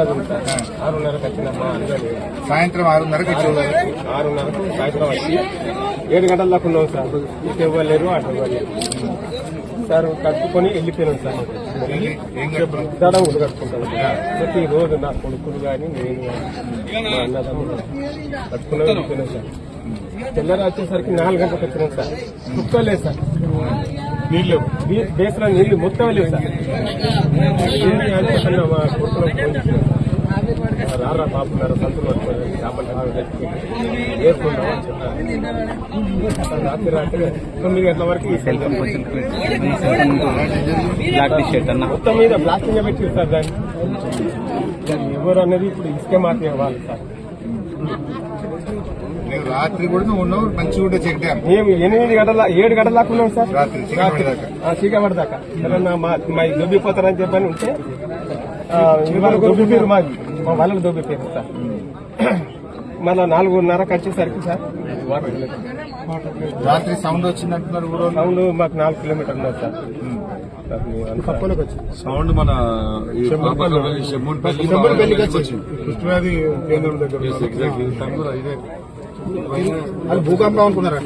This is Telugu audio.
అది సార్ 6:30కి వచ్చినమ్మా సాయంత్రం 6:30కి 6:30కు సాయంత్రం వచ్చి 7 గంటల దాకా ఉన్నాం సార్. ఇటు ఇవ్వలేరు అటు ఇవ్వలేరు సార్. కట్టుకొని వెళ్ళిపోయినాం సార్. దడం కూడా కట్టుకుంటాం ప్రతి రోజు నా కొడుకులు కానీ నేను కానీ మా అన్నదమ్ములు కట్టుకున్నా వెళ్ళిపోయినాం సార్. తెల్లరా వచ్చేసరికి 4 గంటలకు వచ్చినాం సార్. కుక్కలేదు సార్, నీళ్లు బేస్లో నీళ్లు మొత్తం లేవు సార్. అనుకుంటున్నా మా కొడుకులకు ఫోన్ చేసినాం సార్. రారా బాబున్నారు సంతులు పట్టుకొని చేపలు వేసుకుంటామని చెప్పారు. రాత్రి 9 గంటల వరకు మొత్తం మీద బ్లాస్టింగ్ పెట్టి సార్. దాన్ని ఎవరు అనేది ఇప్పుడు ఇసుకే మాత్రమే వాళ్ళు సార్. రాత్రి కూడా నువ్వు ఉన్నావు, మంచిగా ఉంటే చెక్ డ్యామ్ మేము 7 గంటల దాకా ఉన్నాం సార్. రాత్రి చీకబడి దాకా మా దొబ్బిపోతారని చెప్పని ఉంటే ఇవాళ దొబ్బిపోయారు. మా వాళ్ళకి దొబ్బిపోయారు సార్. మళ్ళా 4:30కి వచ్చేసరికి సార్ రాత్రి సౌండ్ వచ్చిందంటున్నారు. సౌండ్ మాకు 4 కిలోమీటర్లు ఉన్నది సార్. తప్పలోకి వచ్చింది సౌండ్ మన కృష్ణవ్యాధి కేంద్రం దగ్గర. అది భూకంపం అనుకున్నారా?